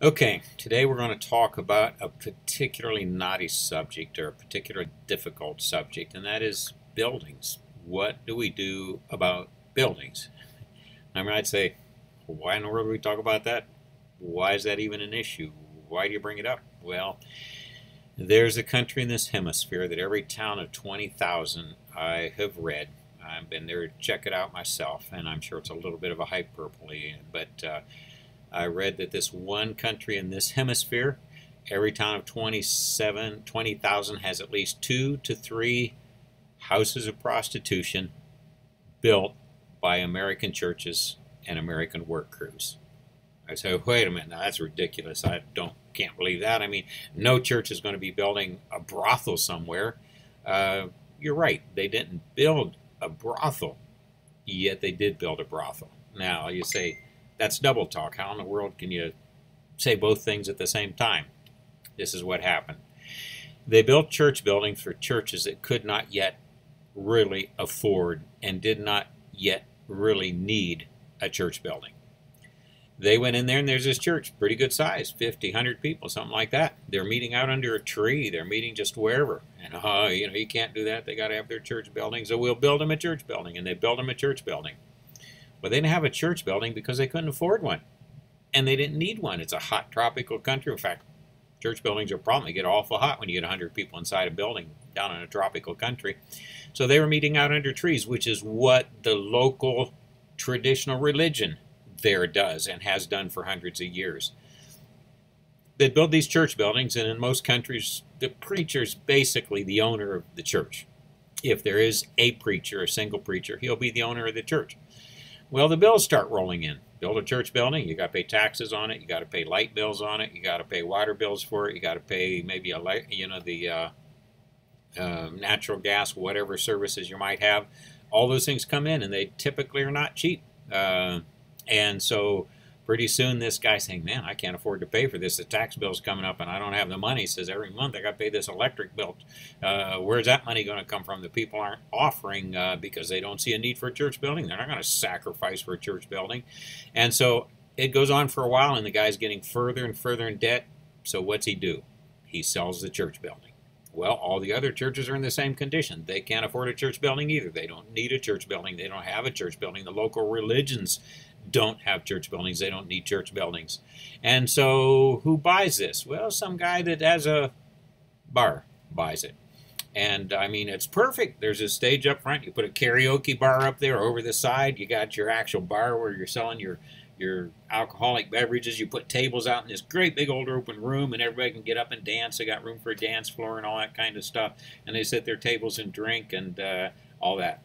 Okay, today we're going to talk about a particularly knotty subject or a particularly difficult subject, and that is buildings. What do we do about buildings? I might say, why in the world do we talk about that? Why is that even an issue? Why do you bring it up? Well, there's a country in this hemisphere that every town of 20,000 I have read. I've been there to check it out myself, and I'm sure it's a little bit of a hyperbole, but I read that this one country in this hemisphere, every town of 20,000 has at least 2 to 3 houses of prostitution built by American churches and American work crews. I say, wait a minute, now that's ridiculous. Can't believe that. I mean, no church is going to be building a brothel somewhere. You're right, they didn't build a brothel, yet they did build a brothel. Now you say, that's double talk. How in the world can you say both things at the same time? This is what happened. They built church buildings for churches that could not yet really afford and did not yet really need a church building. They went in there and there's this church, pretty good size, 50, 100 people, something like that. They're meeting out under a tree. They're meeting just wherever. And, you can't do that. They got to have their church building. So we'll build them a church building. And they build them a church building. But they didn't have a church building because they couldn't afford one. And they didn't need one. It's a hot tropical country. In fact, church buildings are probably get awful hot when you get 100 people inside a building down in a tropical country. So they were meeting out under trees, which is what the local traditional religion there does and has done for hundreds of years. They build these church buildings, and in most countries, the preacher's basically the owner of the church. If there is a preacher, a single preacher, he'll be the owner of the church. Well, the bills start rolling in. Build a church building, you got to pay taxes on it, you got to pay light bills on it, you got to pay water bills for it, you got to pay maybe the natural gas, whatever services you might have. All those things come in, and they typically are not cheap. And so pretty soon this guy's saying, man, I can't afford to pay for this. The tax bill's coming up and I don't have the money. He says, every month I got to pay this electric bill. Where's that money going to come from? The people aren't offering because they don't see a need for a church building. They're not going to sacrifice for a church building. And so it goes on for a while, and the guy's getting further and further in debt. So what's he do? He sells the church building. Well, all the other churches are in the same condition. They can't afford a church building either. They don't need a church building. They don't have a church building. The local religions don't have church buildings. They don't need church buildings. And so who buys this? Well, some guy that has a bar buys it. And I mean, it's perfect. There's a stage up front. You put a karaoke bar up there. Over the side, you got your actual bar where you're selling your alcoholic beverages. You put tables out in this great big old open room, and everybody can get up and dance. They got room for a dance floor and all that kind of stuff. And they sit their tables and drink and all that.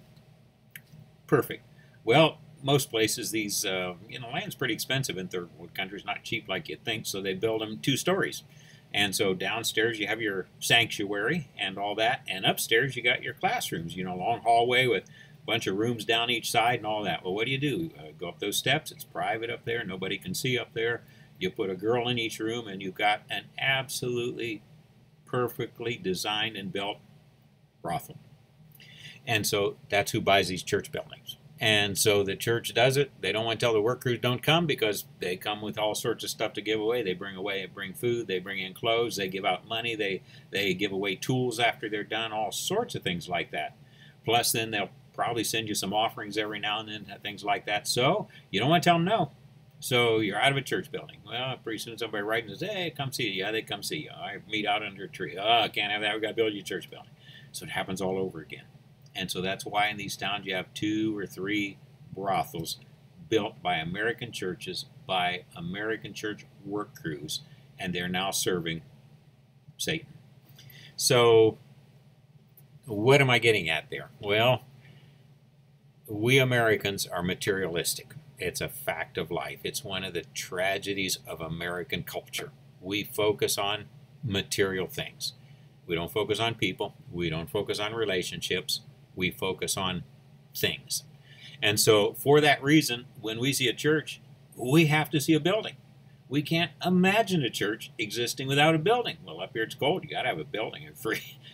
Perfect. Well, most places, these land's pretty expensive in third world countries, not cheap like you think. So they build them 2 stories. And so downstairs you have your sanctuary and all that, and upstairs you got your classrooms, long hallway with a bunch of rooms down each side and all that. Well, what do? Go up those steps. It's private up there. Nobody can see up there. You put a girl in each room, and you've got an absolutely perfectly designed and built brothel. And so that's who buys these church buildings. And so the church does it. They don't want to tell the work crews don't come because they come with all sorts of stuff to give away. They bring food, they bring in clothes, they give out money, they give away tools after they're done, all sorts of things like that. Plus then they'll probably send you some offerings every now and then, things like that. So you don't want to tell them no. So you're out of a church building. Well, pretty soon somebody writes and says, hey, come see you. Yeah, they come see you. I meet out under a tree. Oh, I can't have that. We've got to build you a church building. So it happens all over again. And so that's why in these towns you have 2 or 3 brothels built by American churches, by American church work crews, and they're now serving Satan. So what am I getting at there? Well, we Americans are materialistic. It's a fact of life. It's one of the tragedies of American culture. We focus on material things. We don't focus on people. We don't focus on relationships. We focus on things. And so for that reason, when we see a church, we have to see a building. We can't imagine a church existing without a building. Well, up here it's cold. You got to have a building. It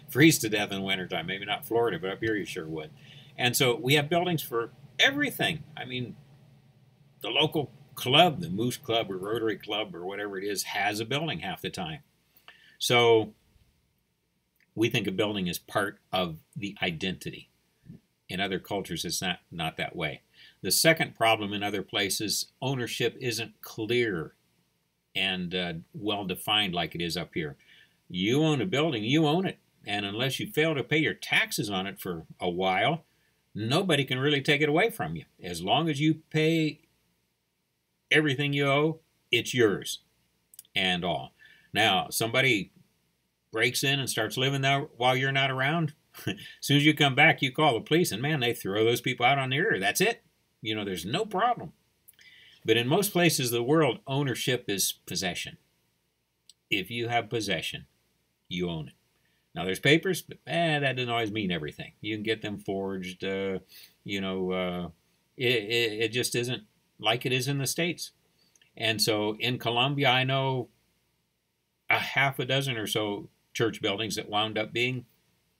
freeze to death in the wintertime. Maybe not Florida, but up here you sure would. And so we have buildings for everything. I mean, the local club, the Moose Club or Rotary Club or whatever it is, has a building half the time. So we think a building is part of the identity. In other cultures, it's not that way. The second problem in other places, ownership isn't clear and well defined like it is up here. You own a building, you own it. And unless you fail to pay your taxes on it for a while, nobody can really take it away from you. As long as you pay everything you owe, it's yours and all. Now, somebody breaks in and starts living there while you're not around. As soon as you come back, you call the police, and man, they throw those people out on the area. That's it. You know, there's no problem. But in most places of the world, ownership is possession. If you have possession, you own it. Now, there's papers, but that doesn't always mean everything. You can get them forged. It just isn't like it is in the States. And so in Colombia, I know a half a dozen or so church buildings that wound up being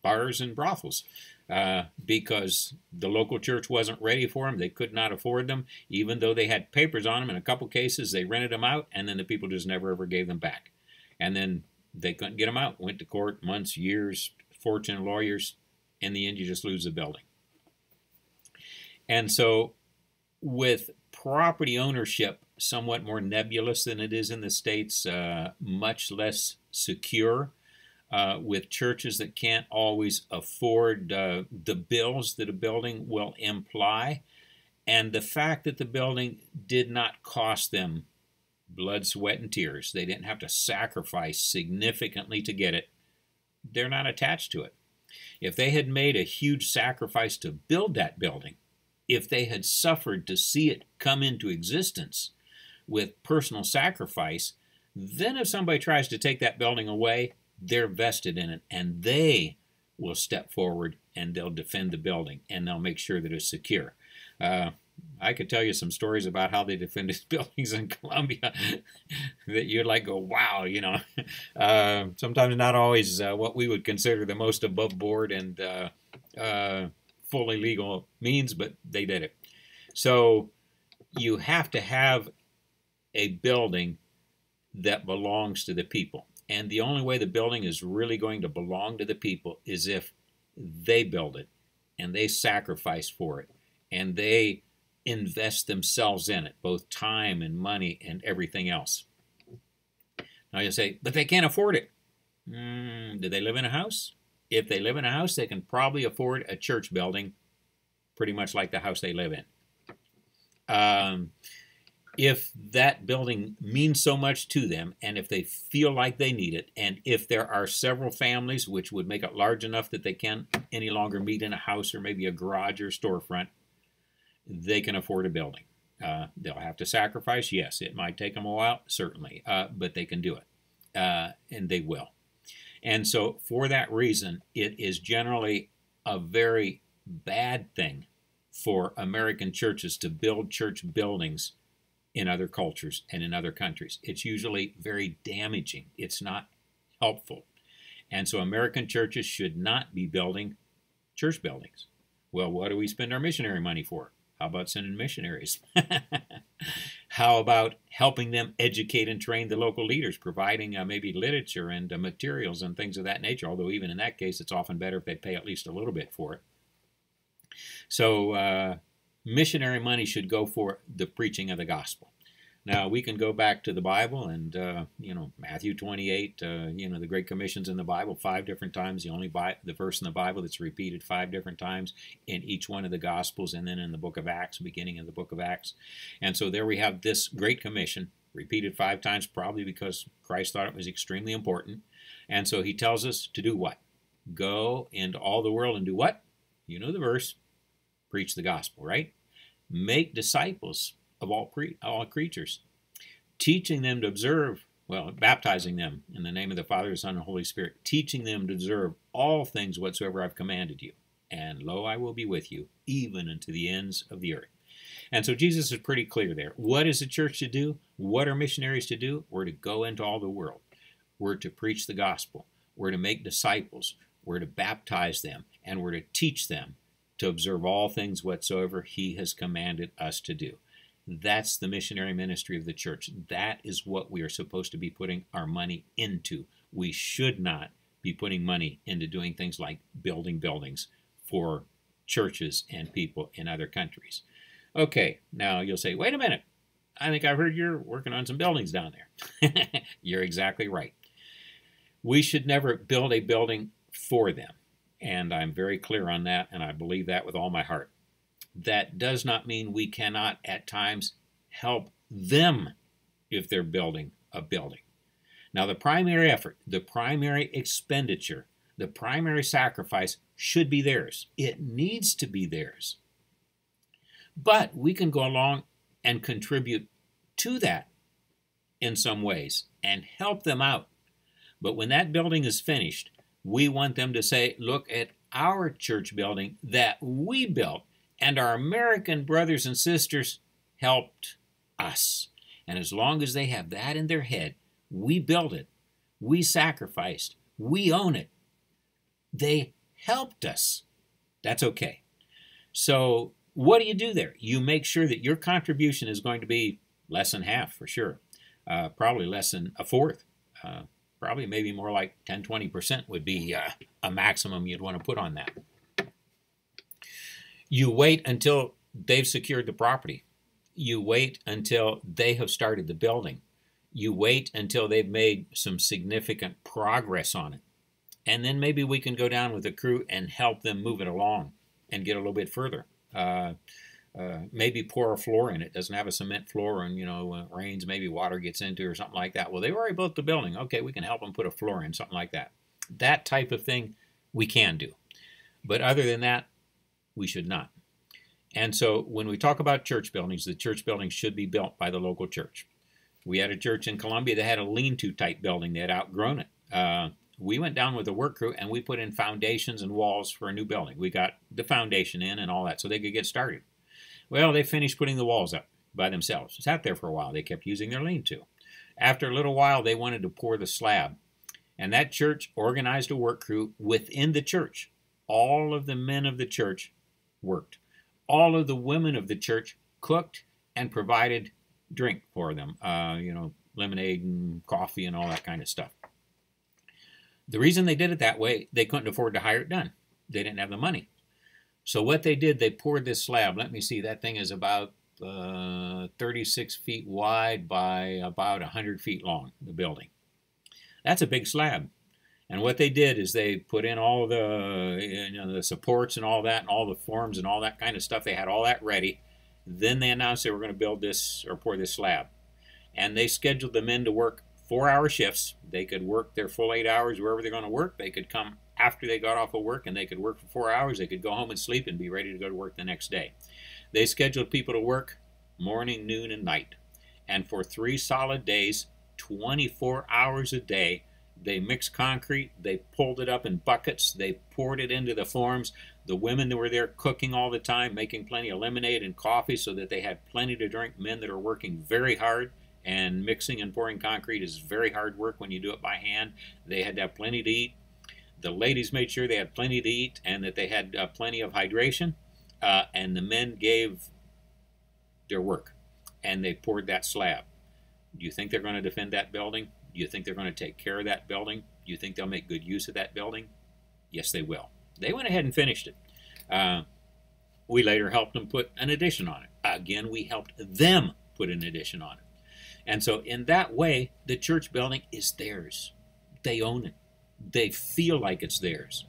bars and brothels because the local church wasn't ready for them. They could not afford them, even though they had papers on them. In a couple cases, they rented them out, and then the people just never, ever gave them back. And then they couldn't get them out. Went to court, months, years, fortune, lawyers. In the end, you just lose the building. And so with property ownership somewhat more nebulous than it is in the States, much less secure, with churches that can't always afford the bills that a building will imply, and the fact that the building did not cost them blood, sweat, and tears. They didn't have to sacrifice significantly to get it. They're not attached to it. If they had made a huge sacrifice to build that building, if they had suffered to see it come into existence with personal sacrifice, then if somebody tries to take that building away, they're vested in it, and they will step forward and they'll defend the building, and they'll make sure that it's secure. I could tell you some stories about how they defended buildings in Colombia that you'd like go, wow, you know. Sometimes not always what we would consider the most above board and fully legal means, but they did it. So you have to have a building that belongs to the people. And the only way the building is really going to belong to the people is if they build it and they sacrifice for it and they invest themselves in it, both time and money and everything else. Now you say, but they can't afford it. Do they live in a house? If they live in a house, they can probably afford a church building pretty much like the house they live in. If that building means so much to them, and if they feel like they need it, and if there are several families which would make it large enough that they can't any longer meet in a house or maybe a garage or storefront, they can afford a building. They'll have to sacrifice, yes. It might take them a while, certainly, but they can do it, and they will. And so for that reason, it is generally a very bad thing for American churches to build church buildings in other cultures and in other countries. It's usually very damaging. It's not helpful. And so American churches should not be building church buildings. Well, what do we spend our missionary money for? How about sending missionaries? How about helping them educate and train the local leaders, providing maybe literature and materials and things of that nature, although even in that case, it's often better if they pay at least a little bit for it. So missionary money should go for the preaching of the gospel. Now, we can go back to the Bible and, Matthew 28, the Great Commission's in the Bible 5 different times. The verse in the Bible that's repeated 5 different times in each one of the Gospels, and then in the book of Acts, beginning of the book of Acts. And so there we have this Great Commission, repeated 5 times, probably because Christ thought it was extremely important. And so he tells us to do what? Go into all the world and do what? You know the verse. Preach the gospel, right? Make disciples of all creatures, teaching them to observe, baptizing them in the name of the Father, the Son, and Holy Spirit, teaching them to observe all things whatsoever I've commanded you. And lo, I will be with you, even unto the ends of the earth. And so Jesus is pretty clear there. What is the church to do? What are missionaries to do? We're to go into all the world. We're to preach the gospel. We're to make disciples. We're to baptize them. And we're to teach them to observe all things whatsoever he has commanded us to do. That's the missionary ministry of the church. That is what we are supposed to be putting our money into. We should not be putting money into doing things like building buildings for churches and people in other countries. Okay, now you'll say, wait a minute. I think I've heard you're working on some buildings down there. You're exactly right. We should never build a building for them. And I'm very clear on that, and I believe that with all my heart. That does not mean we cannot at times help them if they're building a building. Now, the primary effort, the primary expenditure, the primary sacrifice should be theirs. It needs to be theirs. But we can go along and contribute to that in some ways and help them out. But when that building is finished, we want them to say, look at our church building that we built, and our American brothers and sisters helped us. And as long as they have that in their head, we built it, we sacrificed, we own it, they helped us. That's okay. So what do you do there? You make sure that your contribution is going to be less than half for sure. Probably less than a fourth. Probably maybe more like 10-20% would be a maximum you'd want to put on that. You wait until they've secured the property. You wait until they have started the building. You wait until they've made some significant progress on it. And then maybe we can go down with the crew and help them move it along and get a little bit further. Maybe pour a floor in it. Doesn't have a cement floor, and when it rains, maybe water gets into it or something like that. Well, they already built the building. Okay, we can help them put a floor in, something like that. That type of thing we can do. But other than that, we should not. And so when we talk about church buildings, the church buildings should be built by the local church. We had a church in Columbia that had a lean-to type building. They had outgrown it. We went down with a work crew and we put in foundations and walls for a new building. We got the foundation in and all that so they could get started. Well, they finished putting the walls up by themselves. It sat there for a while. They kept using their lean-to. After a little while, they wanted to pour the slab. And that church organized a work crew within the church. All of the men of the church worked. All of the women of the church cooked and provided drink for them. Lemonade and coffee and all that kind of stuff. The reason they did it that way, they couldn't afford to hire it done. They didn't have the money. So what they did, they poured this slab. Let me see, that thing is about 36 feet wide by about 100 feet long, the building. That's a big slab. And what they did is they put in all the supports and all that, and all the forms and all that kind of stuff. They had all that ready. Then they announced they were going to build this or pour this slab. And they scheduled the men to work 4-hour shifts. They could work their full 8 hours wherever they're going to work. They could come after they got off of work and they could work for 4 hours. They could go home and sleep and be ready to go to work the next day. They scheduled people to work morning, noon, and night. And for 3 solid days, 24 hours a day, they mixed concrete, they pulled it up in buckets, they poured it into the forms. The women that were there cooking all the time, making plenty of lemonade and coffee so that they had plenty to drink. Men that are working very hard, and mixing and pouring concrete is very hard work when you do it by hand. They had to have plenty to eat. The ladies made sure they had plenty to eat and that they had plenty of hydration. And the men gave their work, and they poured that slab. Do you think they're going to defend that building? Do you think they're going to take care of that building? Do you think they'll make good use of that building? Yes, they will. They went ahead and finished it. We later helped them put an addition on it. Again, we helped them put an addition on it. And so in that way, the church building is theirs. They own it. They feel like it's theirs.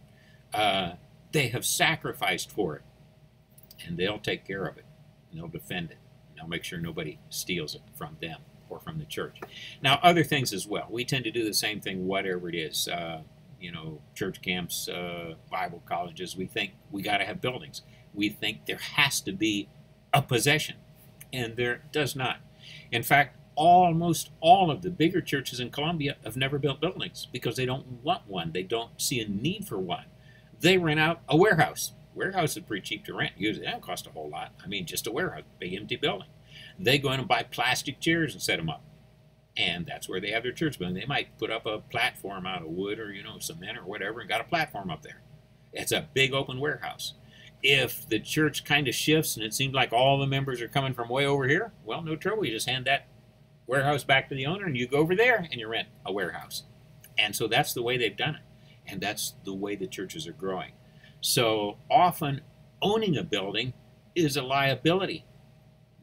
They have sacrificed for it. And they'll take care of it. And they'll defend it. And they'll make sure nobody steals it from them or from the church. Now, other things as well. We tend to do the same thing, whatever it is. Church camps, Bible colleges. We think we got to have buildings. We think there has to be a possession. And there does not. In fact, almost all of the bigger churches in Columbia have never built buildings because they don't want one. They don't see a need for one. They rent out a warehouse. Warehouse is pretty cheap to rent. Usually that don't cost a whole lot. I mean, just a warehouse, big empty building. They go in and buy plastic chairs and set them up. And that's where they have their church building. They might put up a platform out of wood or, cement or whatever and got a platform up there. It's a big open warehouse. If the church kind of shifts and it seems like all the members are coming from way over here, well, no trouble. You just hand that warehouse back to the owner and you go over there and you rent a warehouse. And so that's the way they've done it. And that's the way the churches are growing. So often owning a building is a liability,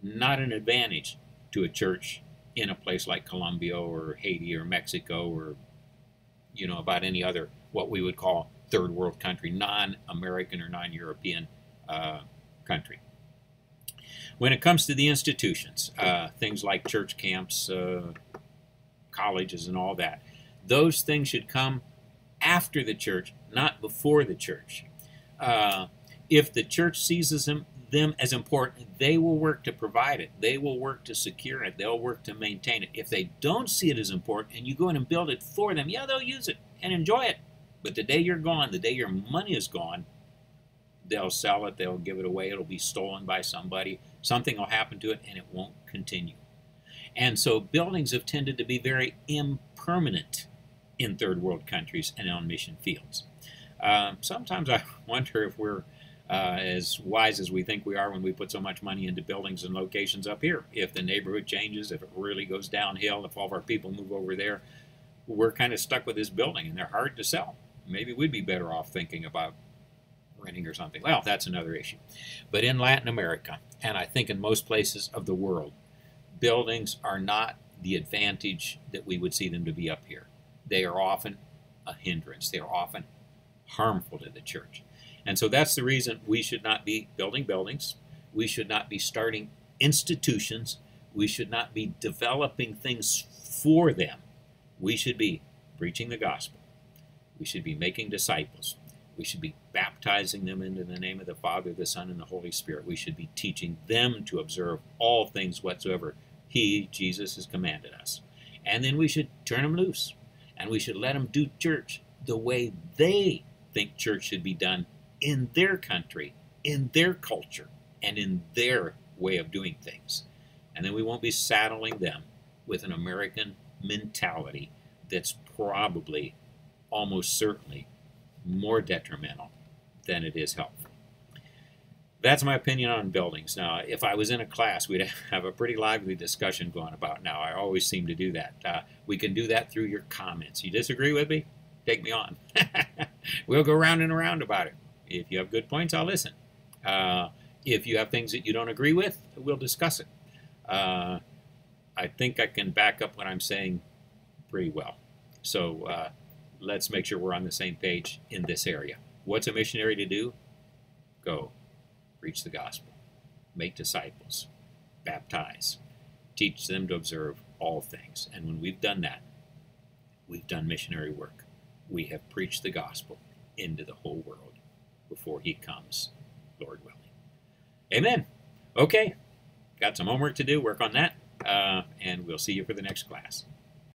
not an advantage to a church in a place like Colombia or Haiti or Mexico or, about any other what we would call third world country, non-American or non-European country. When it comes to the institutions, things like church camps, colleges and all that, those things should come after the church, not before the church. If the church sees them as important, they will work to provide it. They will work to secure it. They'll work to maintain it. If they don't see it as important and you go in and build it for them, yeah, they'll use it and enjoy it. But the day you're gone, the day your money is gone, they'll sell it, they'll give it away, it'll be stolen by somebody, something will happen to it, and it won't continue. And so buildings have tended to be very impermanent in third world countries and on mission fields. Sometimes I wonder if we're as wise as we think we are when we put so much money into buildings and locations up here. If the neighborhood changes, if it really goes downhill, if all of our people move over there, we're kind of stuck with this building and they're hard to sell. Maybe we'd be better off thinking about renting or something. Well, that's another issue. But in Latin America, and I think in most places of the world, buildings are not the advantage that we would see them to be up here. They are often a hindrance. They are often harmful to the church. And so that's the reason we should not be building buildings. We should not be starting institutions. We should not be developing things for them. We should be preaching the gospel. We should be making disciples. We should be baptizing them into the name of the Father, the Son, and the Holy Spirit. We should be teaching them to observe all things whatsoever He, Jesus, has commanded us. And then we should turn them loose. And we should let them do church the way they think church should be done in their country, in their culture, and in their way of doing things. And then we won't be saddling them with an American mentality that's probably, almost certainly, more detrimental than it is helpful. That's my opinion on buildings. Now, if I was in a class, we'd have a pretty lively discussion going about now. I always seem to do that. We can do that through your comments. You disagree with me? Take me on. We'll go round and around about it. If you have good points, I'll listen. If you have things that you don't agree with, we'll discuss it. I think I can back up what I'm saying pretty well. So let's make sure we're on the same page in this area. What's a missionary to do? Go. Preach the gospel. Make disciples. Baptize. Teach them to observe all things. And when we've done that, we've done missionary work. We have preached the gospel into the whole world before He comes, Lord willing. Amen. Okay. Got some homework to do. Work on that. And we'll see you for the next class.